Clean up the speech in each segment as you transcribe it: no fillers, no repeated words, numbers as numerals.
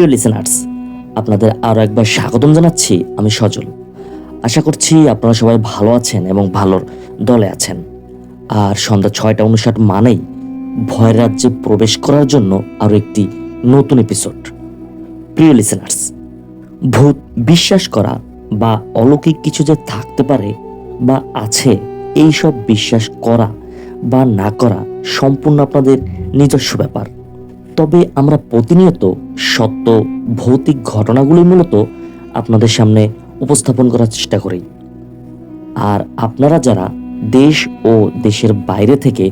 প্রিয় লিসেনার্স, আপনাদের আরও একবার স্বাগতম জানাচ্ছি। আমি সজল। আশা করছি আপনারা সবাই ভালো আছেন এবং ভালোর দলে আছেন। আর সন্ধ্যা 6:59 মানেই ভয়ের রাজ্যে প্রবেশ করার জন্য আরও একটি নতুন এপিসোড। প্রিয় লিসেনার্স, ভূত বিশ্বাস করা বা অলৌকিক কিছু যে থাকতে পারে বা আছে, এই সব বিশ্বাস করা বা না করা সম্পূর্ণ আপনাদের নিজস্ব ব্যাপার। তবে আমরা প্রতিনিয়ত সত্য ভৌতিক ঘটনাগুলি মূলত আপনাদের সামনে উপস্থাপন করার চেষ্টা করি। আর আপনারা যারা দেশ ও দেশের বাইরে থেকে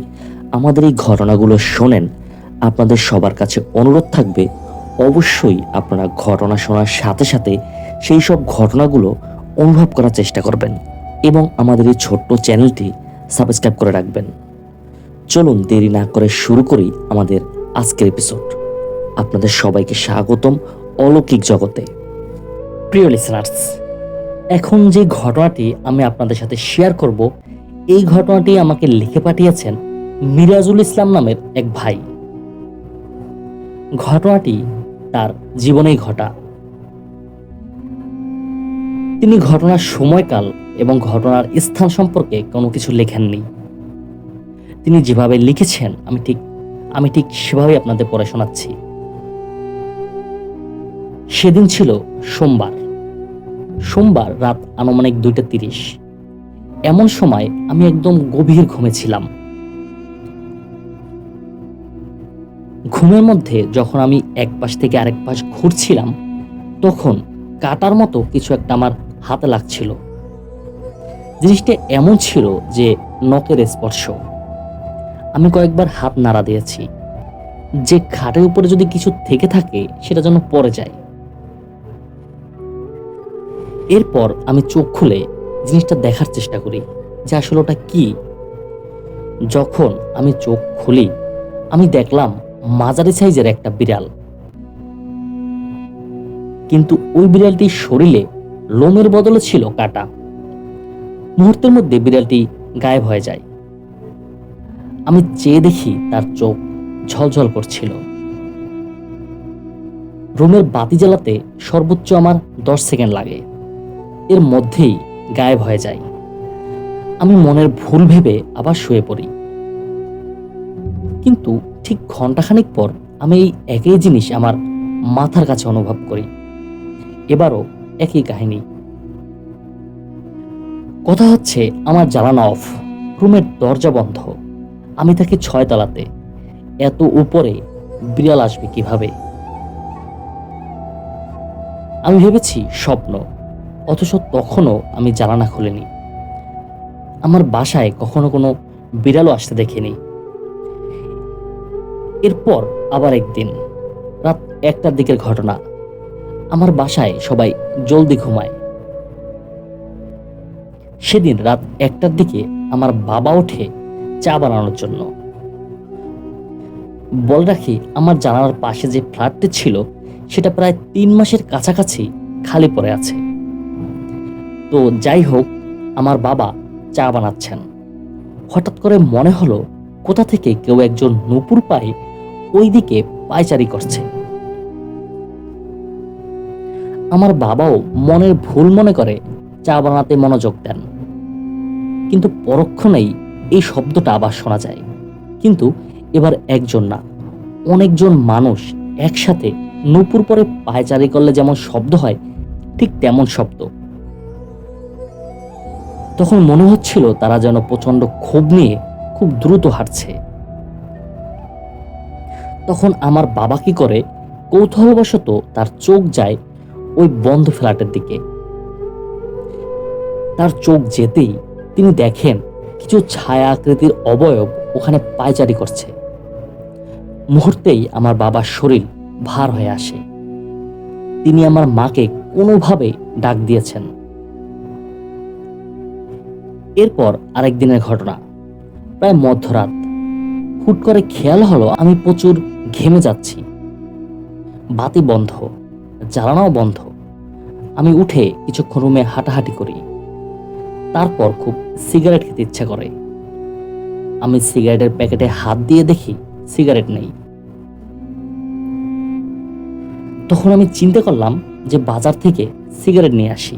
আমাদের এই ঘটনাগুলো শোনেন, আপনাদের সবার কাছে অনুরোধ থাকবে, অবশ্যই আপনারা ঘটনা শোনার সাথে সাথে সেই সব ঘটনাগুলো অনুভব করার চেষ্টা করবেন এবং আমাদের এই ছোট্ট চ্যানেলটি সাবস্ক্রাইব করে রাখবেন। চলুন দেরি না করে শুরু করি আমাদের আজকের এপিসোড। আপনাদের সবাইকে স্বাগতম অলৌকিক জগতে। প্রিয় লিসেনার্স, এখন যে ঘটনাটি আমি আপনাদের সাথে শেয়ার করব, এই ঘটনাটি আমাকে লিখে পাঠিয়েছেন মিরাজুল ইসলাম নামের এক ভাই। ঘটনাটি তার জীবনেই ঘটা। তিনি ঘটনার সময়কাল এবং ঘটনার স্থান সম্পর্কে কোনো কিছু লেখেননি। তিনি যেভাবে লিখেছেন আমি ঠিক সেভাবেই আপনাদের পড়ে শোনাচ্ছি। সেদিন ছিল সোমবার রাত আনুমানিক 2:30। এমন সময় আমি একদম গভীর ঘুমে ছিলাম। ঘুমের মধ্যে যখন আমি এক পাশ থেকে আরেক পাশ ঘুরছিলাম, তখন কাটার মতো কিছু একটা আমার হাতে লাগছিল। জিনিসটা এমন ছিল যে নখের স্পর্শ। আমি কয়েকবার হাত নাড়া দিয়েছি, যে খাটের উপরে যদি কিছু থেকে থাকে সেটা যেন পড়ে যায়। এরপর আমি চোখ খুলে জিনিসটা দেখার চেষ্টা করি যে আসলে ওটা কি। যখন আমি চোখ খুলি, আমি দেখলাম মাঝারি সাইজের একটা বিড়াল। কিন্তু ওই বিড়ালটির শরীরে লোমের বদলে ছিল কাটা। মুহূর্তের মধ্যে বিড়ালটি গায়েব হয়ে যায়। আমি চেয়ে দেখি তার চোখ ঝলঝল করছিল। রুমের বাতি জ্বালাতে সর্বোচ্চ আমার 10 সেকেন্ড লাগে, এর মধ্যেই গায়েব হয়ে যায়। আমি মনের ভুল ভেবে আবার শুয়ে পড়ি। কিন্তু ঠিক ঘন্টাখানিক পর আমি এই একই জিনিস আমার মাথার কাছে অনুভব করি। এবারও একই কাহিনী। কথা হচ্ছে, আমার জ্বালানো অফ, রুমের দরজা বন্ধ। আমি থাকি 6 তলাতে। এত উপরে বিড়াল আসবে কিভাবে? আমি ভেবেছি স্বপ্ন, অথচ তখনও আমি জানালা খুলিনি। আমার বাসায় কখনো কোনো বিড়ালও আসতে দেখিনি। এরপর আবার একদিন রাত 1টার দিকের ঘটনা। আমার বাসায় সবাই জলদি ঘুমায়। সেদিন রাত 1টার দিকে আমার বাবা ওঠে চা বানানোর জন্য। বল রাখি, আমার জানালার পাশে যে ফ্ল্যাটটি ছিল সেটা প্রায় 3 মাসের কাছাকাছি খালি পড়ে আছে। তো যাই হোক, আমার বাবা চা বানাচ্ছেন। হঠাৎ করে মনে হলো কোথা থেকে কেউ একজন নূপুর পায়ে ওই দিকে পায়চারি করছে। আমার বাবাও মনের ভুল মনে করে চা বানাতে মনোযোগ দেন। কিন্তু পরক্ষণেই এই শব্দটা আবার শোনা যায়। কিন্তু এবার একজন না, অনেকজন মানুষ একসাথে নূপুর পরে পায়চারি করলে যেমন শব্দ হয়, ঠিক তেমন শব্দ। তখন মনে হচ্ছিল তারা যেন প্রচন্ড ক্ষোভ নিয়ে খুব দ্রুত হাঁটছে। তখন আমার বাবা কি করে, কৌতূহলবশত তার চোখ যায় ওই বন্ধ ফ্ল্যাটের দিকে। তার চোখ যেতেই তিনি দেখেন কিছু ছায়া আকৃতির অবয়ব ওখানে পায়চারি করছে। মুহূর্তেই আমার বাবার শরীর ভার হয়ে আসে। তিনি আমার মাকে কোনোভাবে ডাক দিয়েছেন। এরপর আরেকদিনের ঘটনা, প্রায় মধ্যরাত। হুট করে খেয়াল হলো আমি প্রচুর ঘেমে যাচ্ছি। বাতি বন্ধ, জ্বালানাও বন্ধ। আমি উঠে কিছুক্ষণ রুমে হাঁটাহাঁটি করি। তারপর খুব সিগারেট খেতে ইচ্ছা করে। আমি সিগারেটের প্যাকেটে হাত দিয়ে দেখি সিগারেট নেই। তখন আমি চিন্তা করলাম যে বাজার থেকে সিগারেট নিয়ে আসি।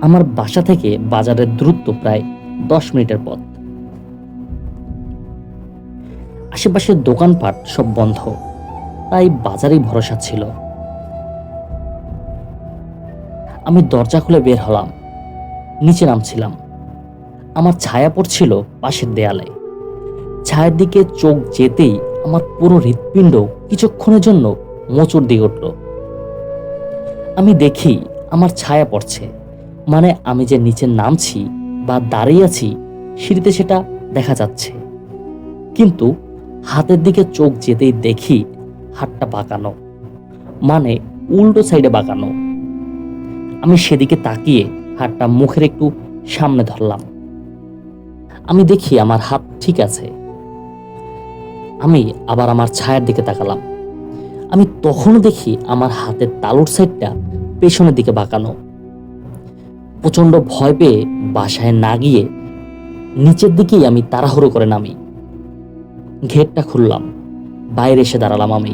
আমার বাসা থেকে বাজারের দূরত্ব প্রায় 10 মিনিটের পথ। আশেপাশের দোকানপাট সব বন্ধ, তাই বাজারেই ভরসা ছিল। আমি দরজা খুলে বের হলাম, নিচে নামছিলাম। আমার ছায়া পড়ছিল পাশের দেয়ালে। ছায়ার দিকে চোখ যেতেই আমার পুরো হৃৎপিণ্ড কিছুক্ষণের জন্য মোচড় দিয়ে উঠল। আমি দেখি আমার ছায়া পড়ছে, মানে আমি যে নিচে নামছি বা দাঁড়িয়ে আছি সিঁড়িতে সেটা দেখা যাচ্ছে। কিন্তু হাতের দিকে চোখ যেতেই দেখি হাতটা বাঁকানো, মানে উল্টো সাইডে বাঁকানো। আমি সেদিকে তাকিয়ে হাতটা মুখের একটু সামনে ধরলাম। আমি দেখি আমার হাত ঠিক আছে। আমি আবার আমার ছায়ার দিকে তাকালাম। আমি তখনও দেখি আমার হাতের তালুর সাইডটা পেছনের দিকে বাঁকানো। প্রচন্ড ভয় পেয়ে বাসায় না গিয়ে নিচের দিকেই আমি তাড়াহুড়ো করে নামি। গেটটা খুললাম, বাইরে এসে দাঁড়ালাম। আমি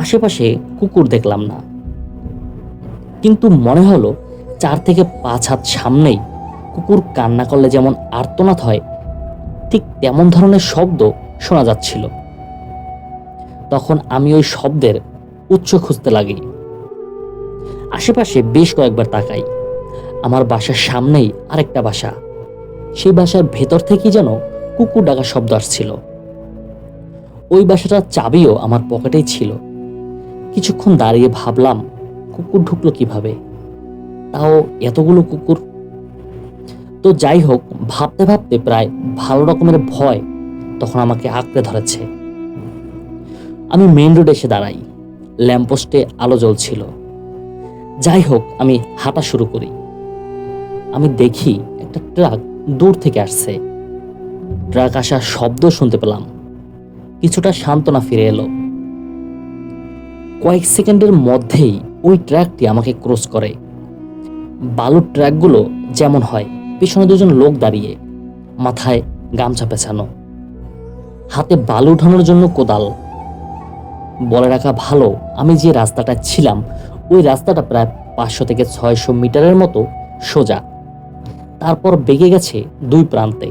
আশেপাশে কুকুর দেখলাম না, কিন্তু মনে হলো 4 থেকে 5 হাত সামনেই কুকুর কান্না করলে যেমন আর্তনাদ হয়, ঠিক তেমন ধরনের শব্দ শোনা যাচ্ছিল। তখন আমি ওই শব্দের উৎস খুঁজতে লাগি। আশেপাশে বেশ কয়েকবার তাকাই। আমার বাসার সামনেই আরেকটা বাসা। সেই বাসার ভেতর থেকেই যেন কুকুর ডাকার শব্দ আসছিল। ওই বাসাটার চাবিও আমার পকেটেই ছিল। কিছুক্ষণ দাঁড়িয়ে ভাবলাম, কুকুর ঢুকলো কিভাবে, তাও এতগুলো কুকুর। তো যাই হোক, ভাবতে ভাবতে প্রায় ভালো রকমের ভয় তখন আমাকে আঁকড়ে ধরেছে। আমি মেইন রোডে এসে দাঁড়াই। ল্যাম্পপোস্টে আলো জ্বলছিল। যাই হোক, আমি হাঁটা শুরু করি। আমি দেখি একটা ট্রাক দূর থেকে আসছে। ট্রাক আসার শব্দ শুনতে পেলাম। কিছুটা সান্ত্বনা ফিরে এলো। কয়েক সেকেন্ডের মধ্যেই ওই ট্রাকটি আমাকে ক্রস করে। বালুর ট্রাকগুলো যেমন হয়, পিছনে 2জন লোক দাঁড়িয়ে, মাথায় গামছা পেঁচানো, হাতে বালু উঠানোর জন্য কোদাল। বলে রাখা ভালো, আমি যে রাস্তাটা ছিলাম ওই রাস্তাটা প্রায় 500 থেকে 600 মিটারের মতো সোজা, তারপর বেঁকে গেছে 2 প্রান্তে।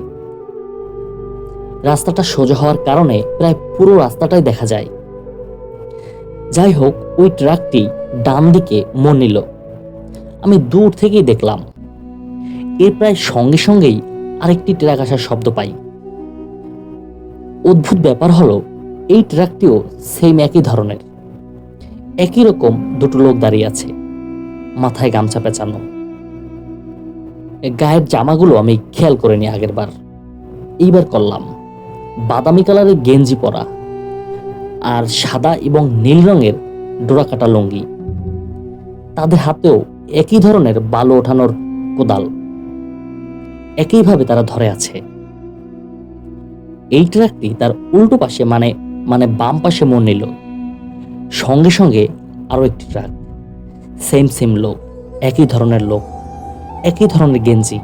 রাস্তাটা সোজা হওয়ার কারণে প্রায় পুরো রাস্তাটাই দেখা যায়। যাই হোক, ওই ট্রাকটি ডান দিকে মোড় নিল। আমি দূর থেকেই দেখলাম। এর প্রায় সঙ্গে সঙ্গেই আরেকটি ট্রাক আসার শব্দ পাই। অদ্ভুত ব্যাপার হলো, এই ট্রাকটিও সেম একই ধরনের। একই রকম 2টো লোক দাঁড়িয়ে আছে, মাথায় গামছা পেঁচানো। গায়ের জামাগুলো আমি খেয়াল করিনি আগের বার, এইবার করলাম। বাদামি কালারের গেঞ্জি পরা আর সাদা এবং নীল রঙের ডোরাকাটা লুঙ্গি। তাদের হাতেও একই ধরনের বালু ওঠানোর কোদাল। একইভাবে তারা ধরে আছে। এই ট্রাকটি তার উল্টো পাশে মানে বাম পাশে মোড় নিল। সঙ্গে সঙ্গে আরো একটি ট্রাক, সেম লোক, একই ধরনের লোক, একই ধরনের গেঞ্জি,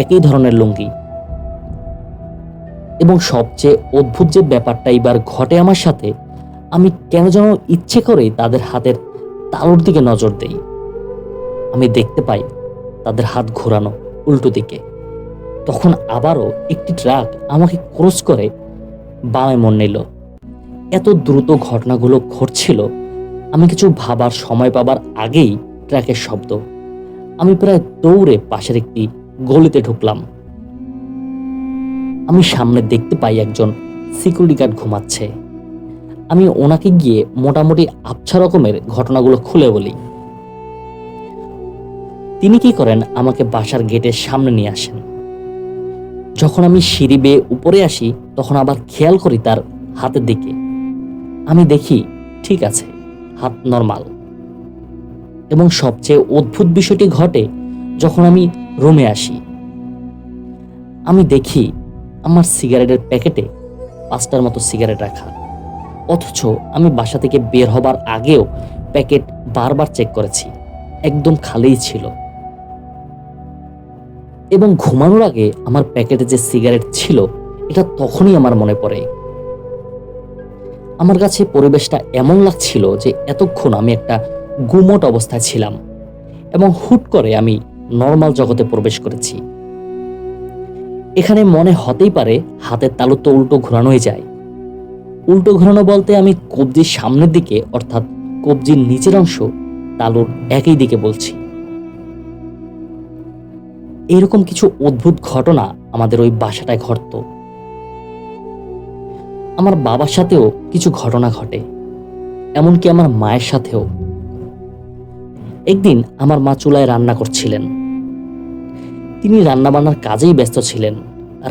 একই ধরনের লুঙ্গি। এবং সবচেয়ে অদ্ভুত যে ব্যাপারটা এবার ঘটে আমার সাথে, আমি কেন যেন ইচ্ছে করেই তাদের হাতের তালুর দিকে নজর দেই। আমি দেখতে পাই তাদের হাত ঘোরানো উল্টো দিকে। তখন আবারও একটি ট্রাক আমাকে ক্রস করে বামে মোড় নিল। এত দ্রুত ঘটনাগুলো ঘটছিল, আমি কিছু ভাবার সময় পাবার আগেই ট্রাকের শব্দ। আমি প্রায় দৌড়ে পাশের একটি গলিতে ঢুকলাম। আমি সামনে দেখতে পাই একজন সিকিউরিটি গার্ড ঘুমাচ্ছে। আমি ওনাকে গিয়ে মোটামুটি আবছা রকমের ঘটনাগুলো খুলে বলি। তিনি কি করেন, আমাকে বাসার গেটের সামনে নিয়ে আসেন। যখন আমি সিঁড়ি বেয়ে উপরে আসি, তখন আবার খেয়াল করি তার হাতের দিকে। আমি দেখি ঠিক আছে, হাত নরমাল। এবং সবচেয়ে অদ্ভুত বিষয়টি ঘটে যখন আমি রুমে আসি। আমি দেখি আমার সিগারেটের প্যাকেটে 5টার মতো সিগারেট রাখা, অথচ আমি বাসা থেকে বের হবার আগেও প্যাকেট বারবার চেক করেছি, একদম খালিই ছিল। এবং ঘুমানোর আগে আমার প্যাকেটে যে সিগারেট ছিল, এটা তখনই আমার মনে পড়ে। আমার কাছে পরিবেশটা এমন লাগছিল যে এতক্ষণ আমি একটা গুমট অবস্থায় ছিলাম এবং হুট করে আমি নর্মাল জগতে প্রবেশ করেছি। এখানে মনে হতেই পারে হাতের তালু তো উল্টো ঘোরানোই যায়। উল্টো ঘোরানো বলতে আমি কবজির সামনের দিকে অর্থাৎ কবজির নিচের অংশ তালুর একই দিকে বলছি। এরকম কিছু অদ্ভুত ঘটনা আমাদের ওই বাসাটায় ঘটত। আমার বাবার সাথেও কিছু ঘটনা ঘটে, এমনকি আমার মায়ের সাথেও। একদিন আমার মা চুলায় রান্না করছিলেন। তিনি রান্নাবান্নার কাজেই ব্যস্ত ছিলেন।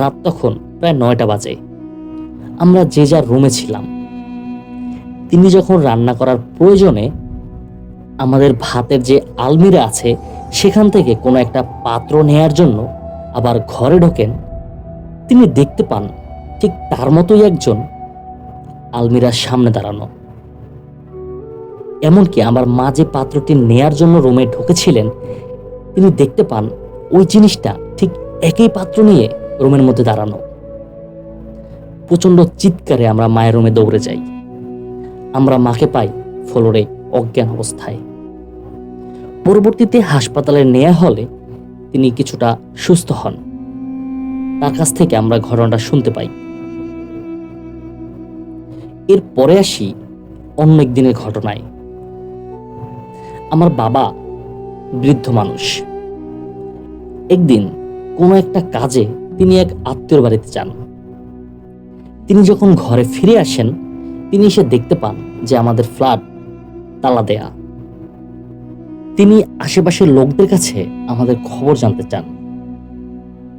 রাত তখন প্রায় 9টা বাজে। আমরা যে যার রুমে ছিলাম। তিনি যখন রান্না করার প্রয়োজনে আমাদের ভাতের যে আলমিরা আছে সেখান থেকে কোনো একটা পাত্র নেয়ার জন্য আবার ঘরে ঢোকেন, তিনি দেখতে পান ঠিক তার মতোই একজন আলমিরার সামনে দাঁড়ানো। এমনকি আমার মা যে পাত্রটি নেয়ার জন্য রুমে ঢুকেছিলেন, তিনি দেখতে পান ওই জিনিসটা ঠিক একই পাত্র নিয়ে রুমের মধ্যে দাঁড়ানো। প্রচন্ড চিৎকারে আমরা মায়ের রুমে দৌড়ে যাই। আমরা মাকে পাই ফ্লোরে অজ্ঞান অবস্থায়। পরবর্তীতে হাসপাতালে নেওয়া হলে তিনি কিছুটা সুস্থ হন। তার কাছ থেকে আমরা ঘটনাটা শুনতে পাই। এর পরে আসি অন্য একদিনের ঘটনায়। আমার বাবা বৃদ্ধ মানুষ। একদিন কোনো একটা কাজে তিনি এক আত্মীয়র বাড়িতে যান। তিনি যখন ঘরে ফিরে আসেন, তিনি এসে দেখতে পান যে আমাদের ফ্ল্যাট তালা দেয়া। তিনি আশেপাশের লোকদের কাছে আমাদের খবর জানতে চান।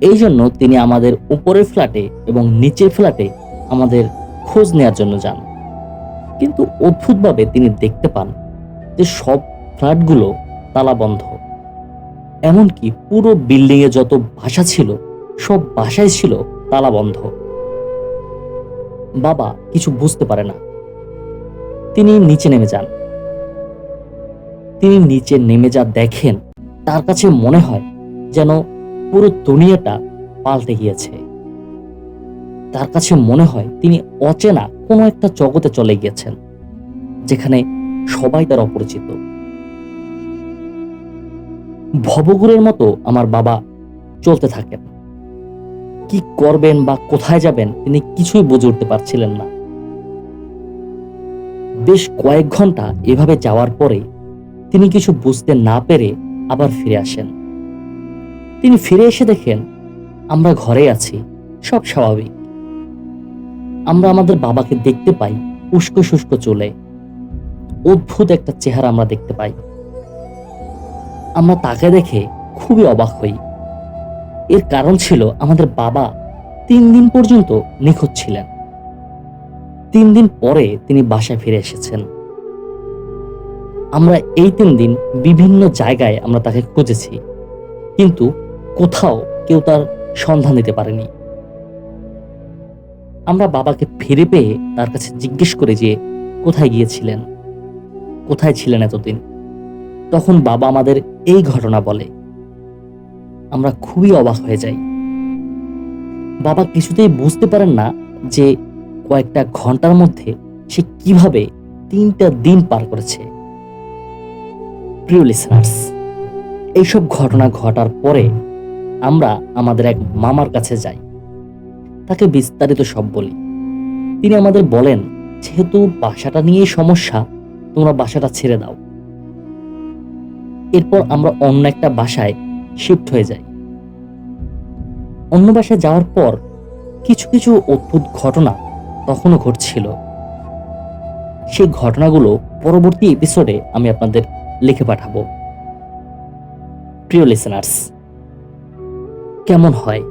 এই জন্য তিনি আমাদের উপরের ফ্ল্যাটে এবং নিচের ফ্ল্যাটে আমাদের খোঁজ নেয়ার জন্য যান। কিন্তু অদ্ভুতভাবে তিনি দেখতে পান যে সব ফ্ল্যাটগুলো তালা বন্ধ। এমনকি পুরো বিল্ডিং এ যত বাসা ছিল সব বাসায় ছিল তালা বন্ধ। বাবা কিছু বুঝতে পারে না। তিনি নিচে নেমে যান। তিনি নিচে নেমে যা দেখেন, তার কাছে মনে হয় যেন পুরো দুনিয়াটা পাল্টে গিয়েছে। তার কাছে মনে হয় তিনি অচেনা কোনো একটা জগতে চলে গিয়েছেন, যেখানে সবাই তার অপরিচিত। ভবঘুরের মতো আমার বাবা চলতে থাকেন। কি করবেন বা কোথায় যাবেন তিনি কিছুই বুঝে উঠতে পারছিলেন না। বেশ কয়েক ঘন্টা এভাবে যাওয়ার পরে তিনি কিছু বুঝতে না পেরে আবার ফিরে আসেন। তিনি ফিরে এসে দেখেন আমরা ঘরে আছি, সব স্বাভাবিক। আমরা আমাদের বাবাকে দেখতে পাই উস্কো শুষ্ক চুলে। অদ্ভুত একটা চেহারা আমরা দেখতে পাই। আমরা তাকে দেখে খুবই অবাক হই। এর কারণ ছিল আমাদের বাবা 3 দিন পর্যন্ত নিখোঁজ ছিলেন। 3 দিন পরে তিনি বাসায় ফিরে এসেছেন। আমরা এই 3 দিন বিভিন্ন জায়গায় আমরা তাকে খুঁজেছি, কিন্তু কোথাও কেউ তার সন্ধান দিতে পারেনি। আমরা বাবাকে ফিরে পেয়ে তার কাছে জিজ্ঞেস করে যে কোথায় গিয়েছিলেন, কোথায় ছিলেন এতদিন। তখন বাবা আমাদের এই ঘটনা বলে। আমরা খুবই অবাক হয়ে যাই। বাবা কিছুতেই বুঝতে পারেন না যে কয়েকটা ঘন্টার মধ্যে সে কিভাবে 3টা দিন পার করেছে। প্রিয় লিসেনার্স, এইসব ঘটনা ঘটার পরে আমরা আমাদের এক মামার কাছে যাই। তাকে বিস্তারিত সব বলি। তিনি আমাদের বলেন, যেহেতু বাসাটা নিয়ে সমস্যা, তোমরা বাসাটা ছেড়ে দাও। এরপর আমরা অন্য একটা বাসায় শিফট হয়ে যাই। অন্য বাসায় যাওয়ার পর কিছু কিছু অদ্ভুত ঘটনা তখনও ঘটছিল। সেই ঘটনাগুলো পরবর্তী এপিসোডে আমি আপনাদের লিখে পাঠাবো। প্রিয় লিসেনার্স, কেমন হয়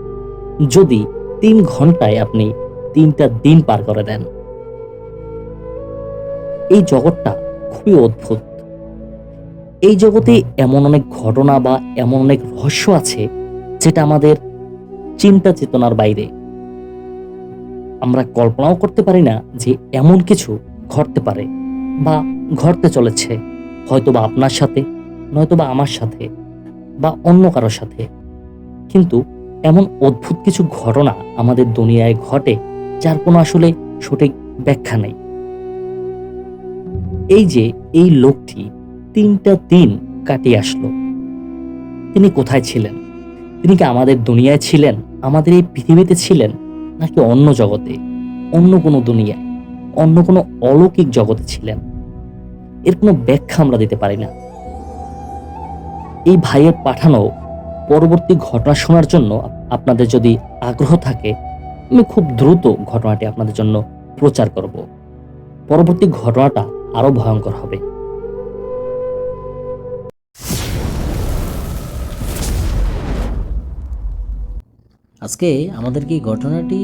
যদি 3 ঘন্টায় আপনি 3টা দিন পার করে দেন? এই জগৎটা খুবই অদ্ভুত। এই জগতে এমন অনেক ঘটনা বা এমন অনেক রহস্য আছে যেটা আমাদের চিন্তা চেতনার বাইরে। আমরা কল্পনাও করতে পারি না যে এমন কিছু ঘটতে পারে বা ঘটতে চলেছে, হয়তোবা আপনার সাথে, নয়তোবা আমার সাথে বা অন্য কারোর সাথে। কিন্তু এমন অদ্ভুত কিছু ঘটনা আমাদের দুনিয়ায় ঘটে যার কোনো আসলে সঠিক ব্যাখ্যা নেই। এই যে এই লোকটি 3টা দিন কাটিয়ে আসলো, তিনি কোথায় ছিলেন? তিনি কি আমাদের দুনিয়ায় ছিলেন, আমাদের এই পৃথিবীতে ছিলেন, নাকি অন্য জগতে, অন্য কোনো দুনিয়ায়, অন্য কোনো অলৌকিক জগতে ছিলেন? এর কোনো ব্যাখ্যা আমরা দিতে পারি না। এই ভাইয়ের পাঠানো পরবর্তী ঘটনা শোনার জন্য আপনাদের যদি আগ্রহ থাকে, আমি খুব দ্রুত ঘটনাটি আপনাদের জন্য প্রচার করব। পরবর্তী ঘটনাটা আরো ভয়ঙ্কর হবে। আজকে আমাদেরকে এই ঘটনাটি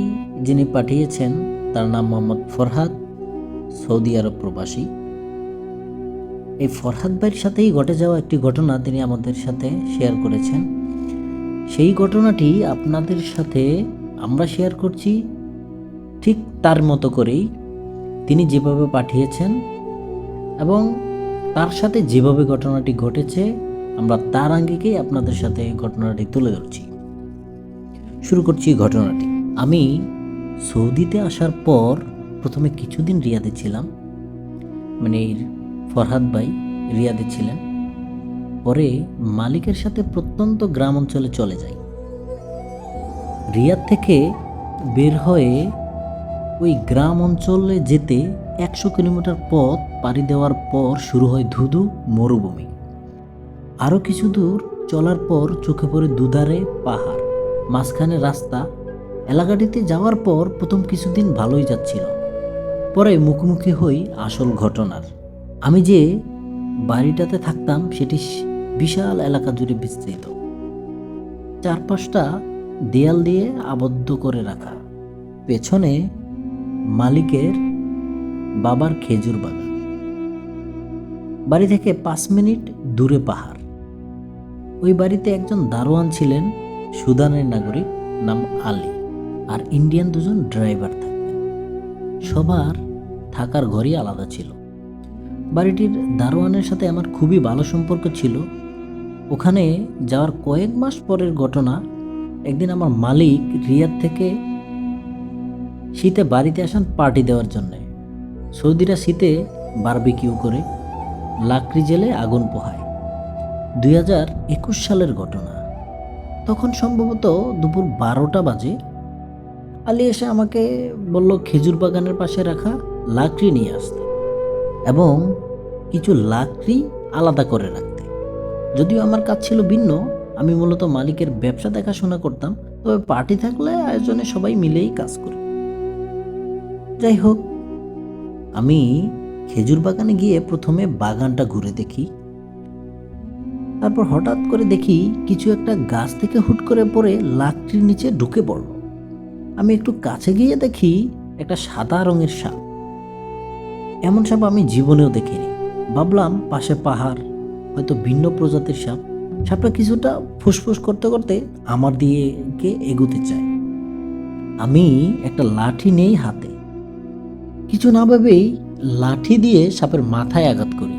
যিনি পাঠিয়েছেন তার নাম মোহাম্মদ ফরহাদ, সৌদি আরব প্রবাসী। এই ফরহাদ ভাইয়ের সাথেই ঘটে যাওয়া একটি ঘটনা তিনি আমাদের সাথে শেয়ার করেছেন। সেই ঘটনাটি আপনাদের সাথে আমরা শেয়ার করছি ঠিক তার মতো করেই, তিনি যেভাবে পাঠিয়েছেন এবং তার সাথে যেভাবে ঘটনাটি ঘটেছে আমরা তার আঙ্গিকেই আপনাদের সাথে ঘটনাটি তুলে ধরছি। শুরু করছি ঘটনাটি। আমি সৌদিতে আসার পর প্রথমে কিছুদিন রিয়াদে ছিলাম, মানে ফরহাদ ভাই রিয়াদে ছিলেন। পরে মালিকের সাথে প্রত্যন্ত গ্রাম অঞ্চলে চলে যাই। রিয়াদ থেকে বের হয়ে ওই গ্রাম অঞ্চলে যেতে 100 কিলোমিটার পথ পাড়ি দেওয়ার পর শুরু হয় ধুধু মরুভূমি। আরও কিছু দূর চলার পর চোখে পড়ে দুধারে পাহাড়, মাঝখানে রাস্তা। এলাকাটিতে যাওয়ার পর প্রথম কিছুদিন ভালোই যাচ্ছিল, পরে মুখোমুখি হই আসল ঘটনার। আমি যে বাড়িটাতে থাকতাম সেটি বিশাল এলাকা জুড়ে বিস্তৃত, চারপাশটা দেয়াল দিয়ে আবদ্ধ করে রাখা। পেছনে মালিকের বাবার খেজুর বাগান, বাড়ি থেকে 5 মিনিট দূরে পাহাড়। ওই বাড়িতে একজন দারোয়ান ছিলেন, সুদানের নাগরিক, নাম আলী, আর ইন্ডিয়ান 2জন ড্রাইভার থাকতেন। সবার থাকার ঘরই আলাদা ছিল। বাড়িটির দারোয়ানের সাথে আমার খুবই ভালো সম্পর্ক ছিল। ওখানে যাওয়ার কয়েক মাস পরের ঘটনা, একদিন আমার মালিক রিয়াদ থেকে শীতে বাড়িতে আসেন পার্টি দেওয়ার জন্যে। সৌদিরা শীতে বারবিকিউ করে, লাকড়ি জেলে আগুন পোহায়। 2021 সালের ঘটনা। তখন সম্ভবত দুপুর 12টা বাজে। আলী এসে আমাকে বলল খেজুর বাগানের পাশে রাখা লাকড়ি নিয়ে আসতে এবং কিছু লাকড়ি আলাদা করে রাখতে। যদিও আমার কাজ ছিল ভিন্ন, আমি মূলত মালিকের ব্যবসা দেখাশোনা করতাম, তবে পার্টি থাকলে আয়োজনে সবাই মিলেই কাজ করি। যাই হোক, আমি খেজুর বাগানে গিয়ে প্রথমে বাগানটা ঘুরে দেখি। তারপর হঠাৎ করে দেখি কিছু একটা গাছ থেকে হুট করে পড়ে লাকড়ির নিচে ঢুকে পড়ল। আমি একটু কাছে গিয়ে দেখি একটা সাদা রঙের সাপ। এমন সাপ আমি জীবনেও দেখিনি। ভাবলাম পাশে পাহাড়, হয়তো ভিন্ন প্রজাতির সাপ। সাপটা কিছুটা ফুসফুস করতে করতে আমার দিকে এগোতে চায়। আমি একটা লাঠি নেই হাতে। কিছু না ভেবেই লাঠি দিয়ে সাপের মাথায় আঘাত করি।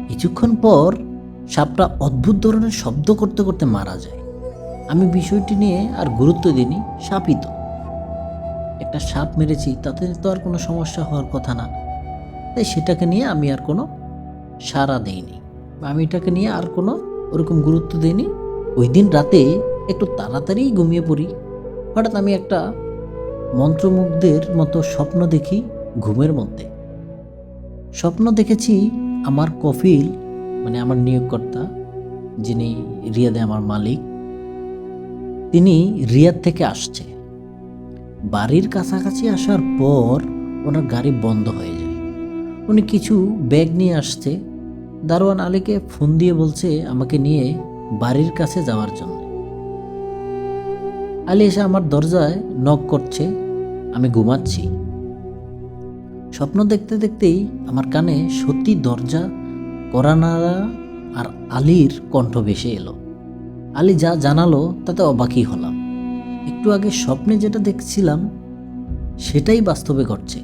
কিছুক্ষণ পর সাপটা অদ্ভুত ধরনের শব্দ করতে করতে মারা যায়। আমি বিষয়টি নিয়ে আর গুরুত্ব দিইনি, সাপই তো, একটা সাপ মেরেছি, তাতে তো আর কোনো সমস্যা হওয়ার কথা না। তাই সেটাকে নিয়ে আমি আর কোনো সাড়া দিইনি, আমি এটাকে নিয়ে আর কোনো ওরকম গুরুত্ব দিইনি। ওই দিন রাতে একটু তাড়াতাড়ি ঘুমিয়ে পড়ি। হঠাৎ আমি একটা মন্ত্রমুগ্ধের মতো স্বপ্ন দেখি। ঘুমের মধ্যে স্বপ্ন দেখেছি আমার কফিল, মানে আমার নিয়োগকর্তা, যিনি রিয়াদে আমার মালিক, তিনি রিয়াদ থেকে আসছে। বাড়ির কাছাকাছি আসার পর ওনার গাড়ি বন্ধ হয়ে যায়। উনি কিছু ব্যাগ নিয়ে আসছে। দারোয়ান আলীকে ফোন দিয়ে বলছে আমাকে নিয়ে বাড়ির কাছে যাওয়ার জন্য। আলী এসে আমার দরজায় নক করছে। আমি ঘুমাচ্ছি। স্বপ্ন দেখতে দেখতেই আমার কানে সত্যি দরজা কড়া নাড়া আর আলীর কণ্ঠ ভেসে এলো। আলী যা জানালো তাতে অবাকই হলাম। একটু আগে স্বপ্নে যেটা দেখছিলাম সেটাই বাস্তবে ঘটছে।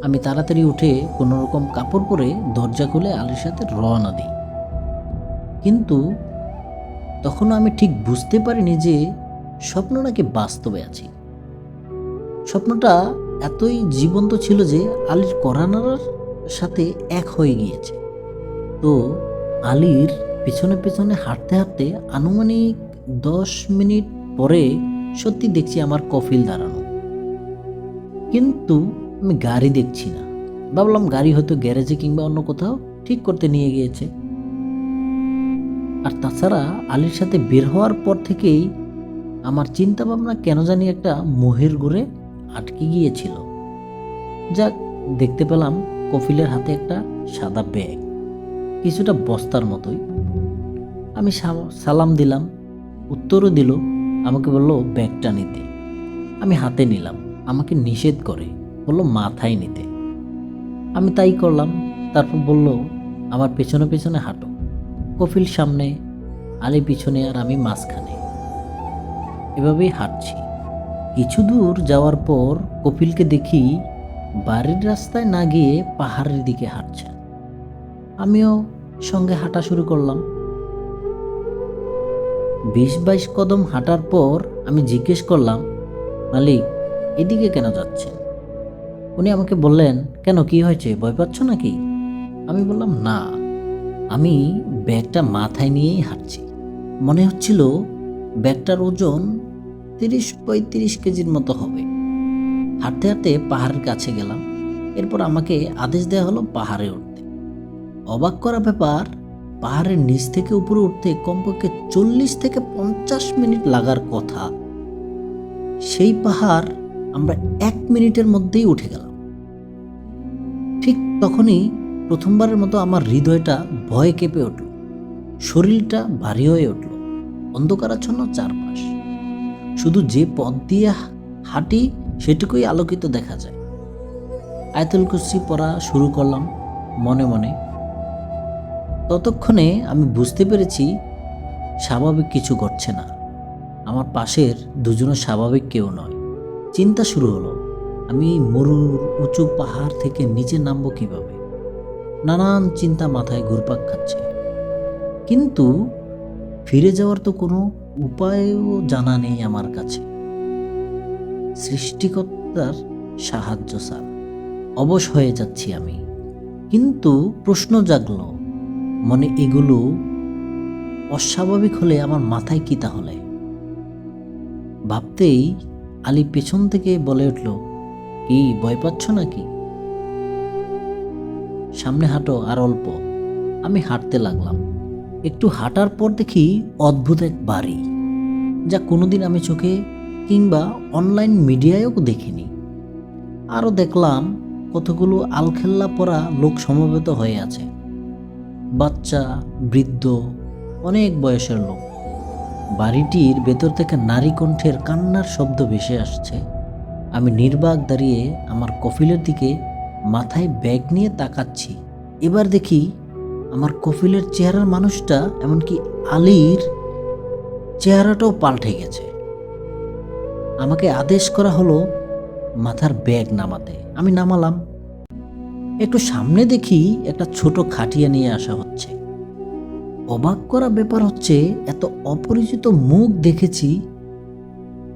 আমি তাড়াতাড়ি উঠে কোনো রকম কাপড় পরে দরজা খুলে আলীর সাথে রওনা দিই। কিন্তু তখনও আমি ঠিক বুঝতে পারিনি যে স্বপ্ন নাকি বাস্তবে আছি। স্বপ্নটা এতই জীবন্ত ছিল যে আলীর কড়া নাড়ার সাথে এক হয়ে গিয়েছে। তো আলীর পেছনে পেছনে হাঁটতে হাঁটতে আনুমানিক 10 মিনিট পরে সত্যি দেখছি আমার কফিল দাঁড়ানো, কিন্তু আমি গাড়ি দেখছি না। ভাবলাম গাড়ি হয়তো গ্যারেজে কিংবা অন্য কোথাও ঠিক করতে নিয়ে গিয়েছে। আর তাছাড়া আলীর সাথে বের হওয়ার পর থেকেই আমার চিন্তা ভাবনা কেন জানি একটা মোহের ঘুরে আটকে গিয়েছিল। যাক, দেখতে পেলাম কফিলের হাতে একটা সাদা ব্যাগ, কিছুটা বস্তার মতোই। আমি সালাম দিলাম, উত্তরও দিল। আমাকে বলল ব্যাগটা নিতে। আমি হাতে নিলাম। আমাকে নিষেধ করে বলল মাথায় নিতে। আমি তাই করলাম। তারপর বলল আমার পেছনে পেছনে হাঁটো। কফিল সামনে, আলী পিছনে, আর আমি মাঝখানে। এভাবেই হাঁটছি। কিছু দূর যাওয়ার পর কপিলকে দেখি বাড়ির রাস্তায় না গিয়ে পাহাড়ের দিকে হাঁটছে। আমিও সঙ্গে হাঁটা শুরু করলাম। 20-22 কদম হাঁটার পর আমি জিজ্ঞেস করলাম, মালিক এদিকে কেন যাচ্ছেন? উনি আমাকে বললেন, কেন, কি হয়েছে, ভয় পাচ্ছ নাকি? আমি বললাম, না, আমি ব্যাগটা মাথায় নিয়েই হাঁটছি। মনে হচ্ছিল ব্যাগটার ওজন 30-35 কেজির মতো হবে। হাঁটতে হাঁটতে পাহাড়ের কাছে গেলাম। এরপর আমাকে আদেশ দেওয়া হলো পাহাড়ে উঠতে। অবাক করা ব্যাপার, পাহাড়ের নিচ থেকে উপরে উঠতে কমপক্ষে 40 থেকে 50 মিনিট লাগার কথা, সেই পাহাড় আমরা 1 মিনিটের মধ্যেই উঠে গেলাম। ঠিক তখনই প্রথমবারের মতো আমার হৃদয়টা ভয়ে কেঁপে উঠল, শরীরটা ভারী হয়ে উঠল। অন্ধকারাচ্ছন্ন চারপাশ, শুধু যে পথ দিয়ে হাঁটি সেটুকুই আলোকিত দেখা যায়। আয়াতুল কুরসি পড়া শুরু করলাম মনে মনে। ততক্ষণে আমি বুঝতে পেরেছি স্বাভাবিক কিছু ঘটছে না। আমার পাশের দুজনও স্বাভাবিক কেউ নয়। চিন্তা শুরু হলো, আমি মরুর উঁচু পাহাড় থেকে নিচে নামবো কিভাবে? নানান চিন্তা মাথায় ঘুরপাক খাচ্ছে। কিন্তু ফিরে যাওয়ার তো কোনো উপায়ও জানা নেই আমার কাছে, সৃষ্টিকর্তার সাহায্য ছাড়া। অবশ হয়ে যাচ্ছি আমি। কিন্তু প্রশ্ন জাগল মনে, এগুলো অস্বাভাবিক হলে আমার মাথায় কি তাহলে? ভাবতেই আলী পেছন থেকে বলে উঠল, কি ভয় পাচ্ছ নাকি? সামনে হাঁটো আর অল্প। আমি হাঁটতে লাগলাম। একটু হাঁটার পর দেখি অদ্ভুত এক বাড়ি, যা কোনোদিন আমি চোখে কিংবা অনলাইন মিডিয়ায়ও দেখিনি। আরও দেখলাম কতগুলো আলখেল্লা পরা লোক সমবেত হয়ে আছে, বাচ্চা, বৃদ্ধ, অনেক বয়সের লোক। বাড়িটির ভেতর থেকে নারী কণ্ঠের কান্নার শব্দ ভেসে আসছে। আমি নির্বাক দাঁড়িয়ে আমার কফিলের দিকে মাথায় ব্যাগ নিয়ে তাকাচ্ছি। এবার দেখি আমার কফিলের চেহারার মানুষটা, এমনকি আলীর চেহারাটাও পাল্টে গেছে। আমাকে আদেশ করা হলো মাথার ব্যাগ নামাতে। আমি নামালাম। একটু সামনে দেখি একটা ছোট খাটিয়া নিয়ে আসা হচ্ছে। অবাক করা ব্যাপার হচ্ছে, এত অপরিচিত মুখ দেখেছি,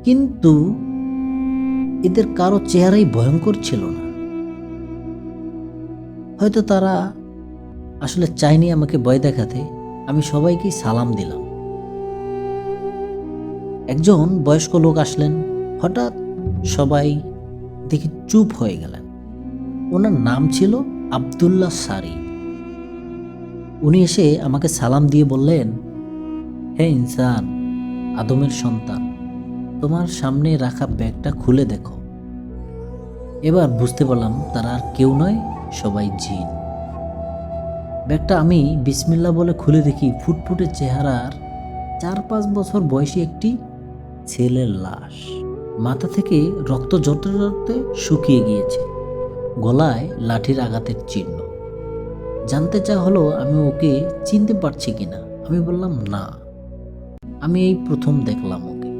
কিন্তু এদের কারো চেহারাই ভয়ঙ্কর ছিল না। হয়তো তারা আসলে চায়নি আমাকে ভয় দেখাতে। আমি সবাইকে সালাম দিলাম। একজন বয়স্ক লোক আসলেন। হঠাৎ সবাই দেখি চুপ হয়ে গেলেন। ওনার নাম ছিল আব্দুল্লাহ সারি। উনি এসে আমাকে সালাম দিয়ে বললেন, হে ইনসান, আদমের সন্তান, তোমার সামনে রাখা ব্যাগটা খুলে দেখো। এবার বুঝতে পারলাম তারা আর কেউ নয়, সবাই জিন। ব্যাগটা আমি বিসমিল্লাহ বলে খুলে দেখি ফুটফুটে চেহারার 4-5 বছর বয়সী একটি ছেলের লাশ। মাথা থেকে রক্ত জড়তে জড়তে শুকিয়ে গিয়েছে, গলায় লাঠির আঘাতের চিহ্ন। জানতে চা হলো আমি ওকে চিনতে পারছি কিনা। আমি বললাম, না, আমি এই প্রথম দেখলাম ওকে।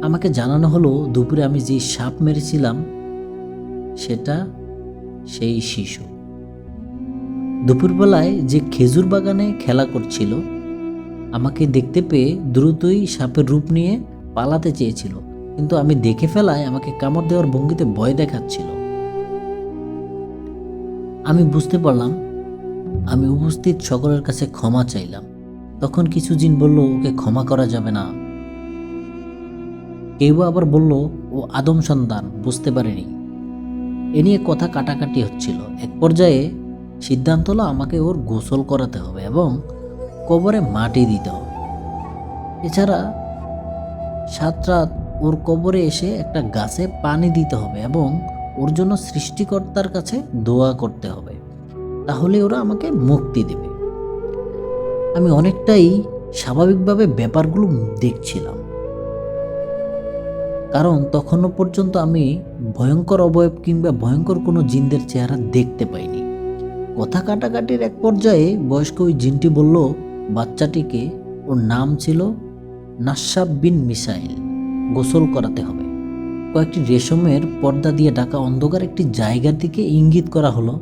আমাকে জানানো হলো দুপুরে আমি যে সাপ মেরেছিলাম সেটা সেই শিশু। দুপুরবেলায় যে খেজুর বাগানে খেলা করছিল, আমাকে দেখতে পেয়ে দ্রুতই সাপের রূপ নিয়ে পালাতে চেয়েছিল, কিন্তু আমি দেখে ফেলায় আমাকে কামড় দেওয়ার ভঙ্গিতে ভয় দেখাচ্ছিল। আমি বুঝতে পারলাম, আমি উপস্থিত সকলের কাছে ক্ষমা চাইলাম। তখন কিছু জিন বলল ওকে ক্ষমা করা যাবে না। কেউ আবার বলল ও আদম সন্তান, বুঝতে পারেনি। এ নিয়ে কথা কাটাকাটি হচ্ছিল। এক পর্যায়ে সিদ্ধান্ত হলো আমাকে ওর গোসল করাতে হবে এবং কবরে মাটি দিতে হবে। এছাড়া 7 রাত ওর কবরে এসে একটা গাছে পানি দিতে হবে এবং ওর জন্য সৃষ্টিকর্তার কাছে দোয়া করতে হবে, তাহলে ওরা আমাকে মুক্তি দেবে। আমি অনেকটাই স্বাভাবিকভাবে ব্যাপারগুলো দেখছিলাম, কারণ তখনও পর্যন্ত আমি ভয়ঙ্কর অবয়ব কিংবা ভয়ঙ্কর কোনো জিনদের চেহারা দেখতে পাইনি। কথা কাটাকাটির এক পর্যায়ে বয়স্ক ওই জিনটি বলল বাচ্চাটিকে, ওর নাম ছিল নাসাব বিন মিসাইল, গোসল করাতে হবে। কয়েকটি রেশমের পর্দা দিয়ে ঢাকা অন্ধকার একটি জায়গার দিকে ইঙ্গিত করা হলো।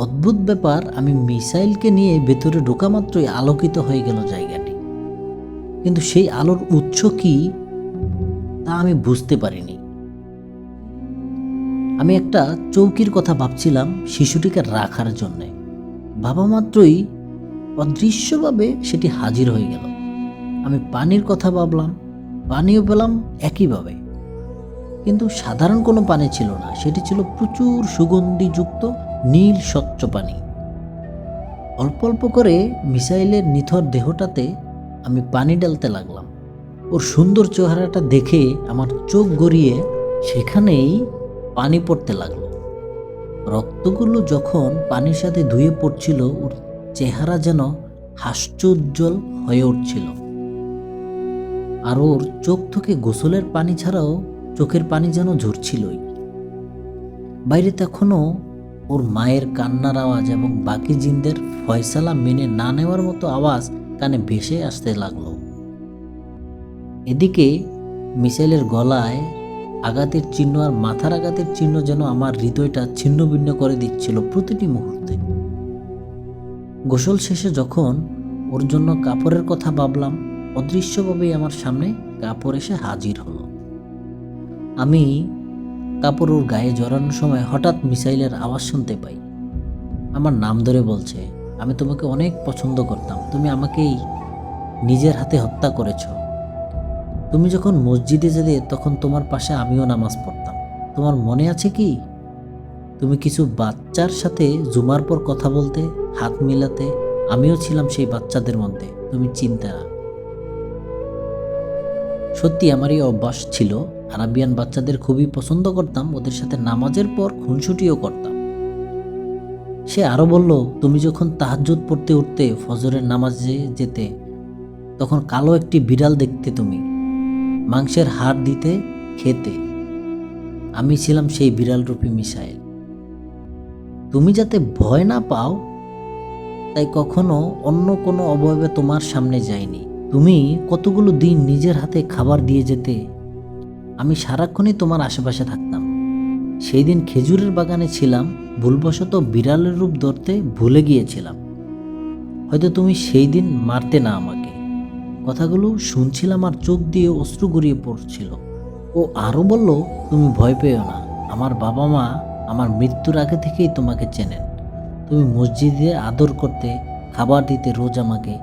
অদ্ভুত ব্যাপার, আমি মিসাইলকে নিয়ে ভেতরে ঢোকা মাত্রই আলোকিত হয়ে গেল জায়গাটি, কিন্তু সেই আলোর উৎস কি তা আমি বুঝতে পারিনি। আমি একটা চৌকির কথা ভাবছিলাম শিশুটিকে রাখার জন্যে। ভাবা মাত্রই অদৃশ্যভাবে সেটি হাজির হয়ে গেল। আমি পানির কথা ভাবলাম, পানিও পেলাম একইভাবে, কিন্তু সাধারণ কোনো পানি ছিল না, সেটি ছিল প্রচুর সুগন্ধিযুক্ত নীল স্বচ্ছ পানি। অল্প অল্প করে মিসাইলের নিথর দেহটাতে আমি পানি ঢালতে লাগলাম। ওর সুন্দর চেহারাটা দেখে আমার চোখ গড়িয়ে সেখানেই পানি পড়তে লাগলো। রক্তগুলো যখন পানির সাথে ধুয়ে পড়ছিল, ওর চেহারা যেন হাস্যোজ্জ্বল হয়ে উঠছিল। আর ওর চোখ থেকে গোসলের পানি ছাড়াও চোখের পানি যেন ঝরছিলই। বাইরে তখনও ওর মায়ের কান্নার আওয়াজ এবং বাকি জিনদের ফয়সালা মেনে না নেওয়ার মতো আওয়াজ কানে ভেসে আসতে লাগলো। এদিকে মিসাইলের গলায় আঘাতের চিহ্ন আর মাথার আঘাতের চিহ্ন যেন আমার হৃদয়টা ছিন্ন ভিন্ন করে দিচ্ছিল প্রতিটি মুহূর্তে। গোসল শেষে যখন ওর জন্য কাপড়ের কথা ভাবলাম, অদৃশ্যভাবেই আমার সামনে কাপড় এসে হাজির হলো। আমি কাপড় ওর গায়ে জড়ানোর সময় হঠাৎ মিসাইলের আওয়াজ শুনতে পাই। আমার নাম ধরে বলছে, আমি তোমাকে অনেক পছন্দ করতাম, তুমি আমাকেই নিজের হাতে হত্যা করেছ। তুমি যখন মসজিদে যেতে তখন তোমার পাশে আমিও নামাজ পড়তাম, তোমার মনে আছে কি? তুমি কিছু বাচ্চার সাথে জুমার পর কথা বলতে, হাত মিলাতে, আমিও ছিলাম সেই বাচ্চাদের মধ্যে, তুমি চিন্তা। সত্যি আমার এই অভ্যাস ছিল, আরাবিয়ান বাচ্চাদের খুবই পছন্দ করতাম, ওদের সাথে নামাজের পর খুনসুটিও করতাম। সে আরো বলল, তুমি যখন তাহাজ্জুদ পড়তে উঠতে, ফজরের নামাজে যেতে, তখন কালো একটি বিড়াল দেখতে, তুমি মাংসের হাড় দিতে, খেতে। আমি ছিলাম সেই বিড়ালরূপী মিসাইল। তুমি যাতে ভয় না পাও তাই কখনো অন্য কোনো অবয়বে তোমার সামনে যাইনি। তুমি কতগুলো দিন নিজের হাতে খাবার দিয়ে যেতে, আমি সারাক্ষণই তোমার আশেপাশে থাকতাম। সেই দিন খেজুরের বাগানে ছিলাম, ভুলবশত বিড়ালের রূপ ধরতে ভুলে গিয়েছিলাম। হয়তো তুমি সেই দিন মারতে না আমাকে। কথাগুলো শুনছিলাম আর চোখ দিয়ে অশ্রু গড়িয়ে পড়ছিল। ও আরও বলল, তুমি ভয় পেও না, আমার বাবা মা আমার মৃত্যুর আগে থেকেই তোমাকে চেনেন। তুমি মসজিদে আদর করতে, খাবার দিতে রোজ আমাকে,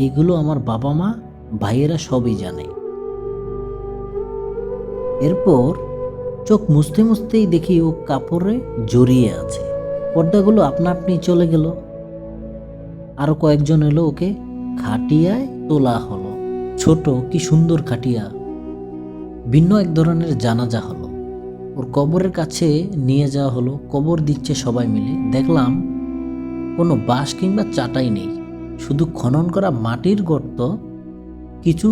এগুলো আমার বাবা মা ভাইয়েরা সবই জানে। এরপর চোখ মুছতে মুছতেই দেখি ও কাপড়ে জড়িয়ে আছে। পর্দাগুলো আপনা আপনি চলে গেল। আরো কয়েকজন এলো, ওকে খাটিয়ায় তোলা হলো। ছোট কি সুন্দর খাটিয়া। ভিন্ন এক ধরনের জানাজা হলো। ওর কবরের কাছে নিয়ে যাওয়া হলো। কবর দিচ্ছে সবাই মিলে। দেখলাম কোনো বাঁশ কিংবা চাটাই নেই, শুধু খনন করা মাটির গর্ত, কিছু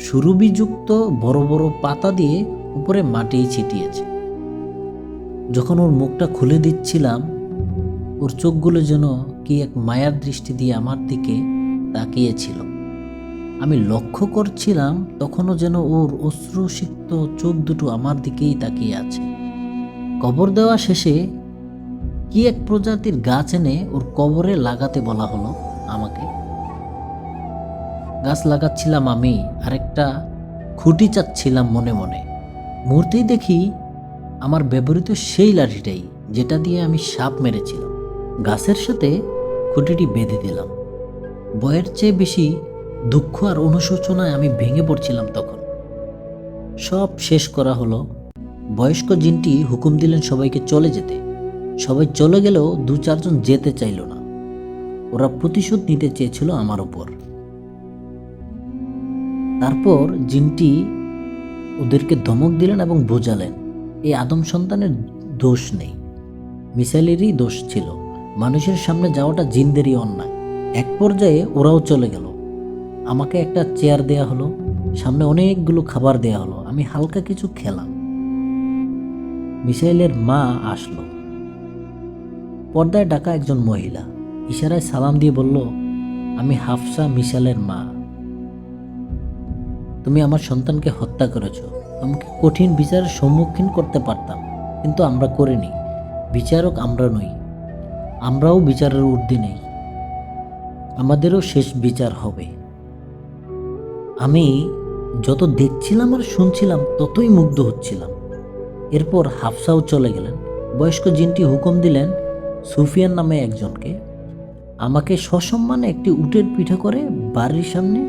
সুরবিযুক্ত বড় বড় পাতা দিয়ে উপরে মাটি ছিটিয়েছে। যখন ওর মুখটা খুলে দিচ্ছিলাম, ওর চোখগুলো যেন কি এক মায়ার দৃষ্টি দিয়ে আমার দিকে তাকিয়েছিল। আমি লক্ষ্য করছিলাম তখনও যেন ওর অশ্রুসিক্ত চোখ দুটো আমার দিকেই তাকিয়ে আছে। কবর দেওয়া শেষে কি এক প্রজাতির গাছ এনে ওর কবরে লাগাতে বলা হলো আমাকে। গাছ লাগাচ্ছিলাম আমি, আরেকটা খুঁটি চাচ্ছিলাম মনে মনে। মুহূর্তেই দেখি আমার ব্যবহৃত সেই লাঠিটাই যেটা দিয়ে আমি সাপ মেরেছিলাম। গাছের সাথে খুঁটিটি বেঁধে দিলাম। ভয়ের চেয়ে বেশি দুঃখ আর অনুশোচনায় আমি ভেঙে পড়ছিলাম তখন। সব শেষ করা হলো। বয়স্ক জিনটি হুকুম দিলেন সবাইকে চলে যেতে। সবাই চলে গেলেও 2-4 জন যেতে চাইল না। ওরা প্রতিশোধ নিতে চেয়েছিল আমার উপর। তারপর জিনটি ওদেরকে ধমক দিলেন এবং বোঝালেন এই আদম সন্তানের দোষ নেই, মিসাইলেরই দোষ ছিল। মানুষের সামনে যাওয়াটা জিনদেরই অন্যায়। এক পর্যায়ে ওরাও চলে গেল। আমাকে একটা চেয়ার দেয়া হলো, সামনে অনেকগুলো খাবার দেয়া হলো। আমি হালকা কিছু খেলাম। মিসাইলের মা আসলো। পর্দায় ডাকা একজন মহিলা ইশারায় সালাম দিয়ে বলল, আমি হাফসা, মিসাইলের মা। তুমি আমার সন্তানকে হত্যা করেছো। আমাকে কঠিন বিচারের সম্মুখীন করতে পারতাম, কিন্তু আমরা করিনি। বিচারক আমরা নই, আমরাও বিচারের ঊর্ধ্বে নেই। আমাদেরও শেষ বিচার হবে। আমি যত দেখছিলাম আর শুনছিলাম ততই মুগ্ধ হচ্ছিলাম। এরপর হাফসাও চলে গেলেন। বয়স্ক জিনটি হুকুম দিলেন সুফিয়ান নামে একজনকে আমাকে সসম্মানে একটি উটের পিঠে করে বাড়ির সামনে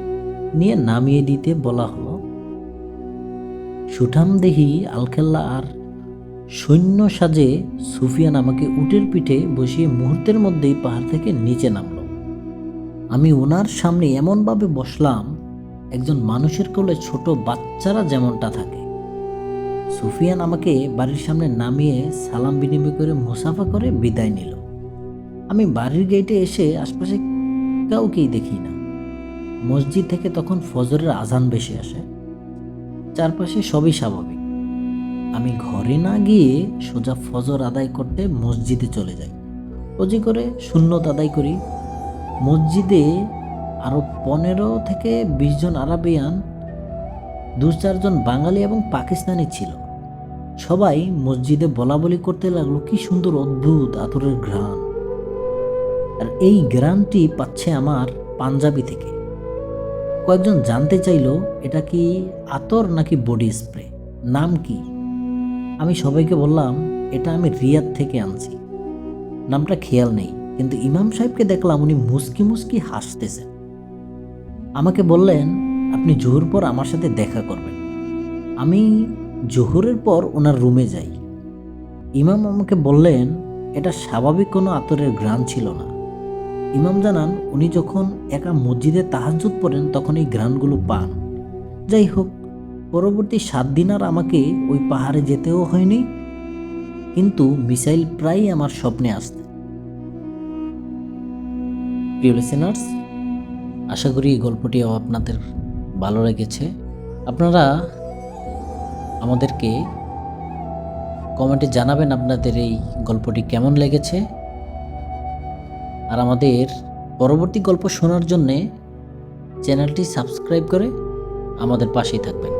নিয়ে নামিয়ে দিতে বলা হলো। সুঠামদেহী আলখেল্লা আর সৈন্য সাজে সুফিয়ান আমাকে উটের পিঠে বসিয়ে মুহূর্তের মধ্যেই পাহাড় থেকে নিচে নামলো। আমি ওনার সামনে এমনভাবে বসলাম একজন মানুষের কোলে ছোট বাচ্চারা যেমনটা থাকে। সুফিয়ান আমাকে বাড়ির সামনে নামিয়ে সালাম বিনিময় করে মুসাফা করে বিদায় নিল। আমি বাড়ির গেটে এসে আশপাশে কাউকেই দেখি না। মসজিদ থেকে তখন ফজরের আজান ভেসে আসে। চারপাশে সবই স্বাভাবিক। আমি ঘরে না গিয়ে সোজা ফজর আদায় করতে মসজিদে চলে যাই। অজি করে সুন্নত আদায় করি। মসজিদে আরও 15 থেকে 20 জন আরাবিয়ান, 2-4 জন বাঙালি এবং পাকিস্তানি ছিল। সবাই মসজিদে বলাবলি করতে লাগলো, কি সুন্দর অদ্ভুত আতরের ঘ্রাণ। আর এই ঘ্রাণটি পাচ্ছে আমার পাঞ্জাবি থেকে। কয়েকজন জানতে চাইলো এটা কি আতর নাকি বডি স্প্রে, নাম কি। আমি সবাইকে বললাম এটা আমি রিয়াদ থেকে আনছি, নামটা খেয়াল নেই। কিন্তু ইমাম সাহেবকে দেখলাম উনি মুস্কি মুস্কি হাসতেছেন। আমাকে বললেন আপনি জোহর পর আমার সাথে দেখা করবেন। আমি জোহরের পর ওনার রুমে যাই। ইমাম আমাকে বললেন এটা স্বাভাবিক কোনো আতরের ঘ্রাণ ছিল না। ইমাম জানান উনি যখন একা মসজিদে তাহাজ্জুদ পড়েন তখন এই ঘ্রাণগুলো পান। যাই হোক, পরবর্তী 7 দিন আর আমাকে ওই পাহাড়ে যেতেও হয়নি, কিন্তু মিসাইল প্রায়ই আমার স্বপ্নে আসতেন। প্রিয় লিসেনার্স, আশা করি এই গল্পটিও আপনাদের ভালো লেগেছে। আপনারা আমাদেরকে কমেন্টে জানাবেন আপনাদের এই গল্পটি কেমন লেগেছে। আর আমাদের পরবর্তী গল্প শোনার জন্যে চ্যানেলটি সাবস্ক্রাইব করে আমাদের পাশেই থাকবেন।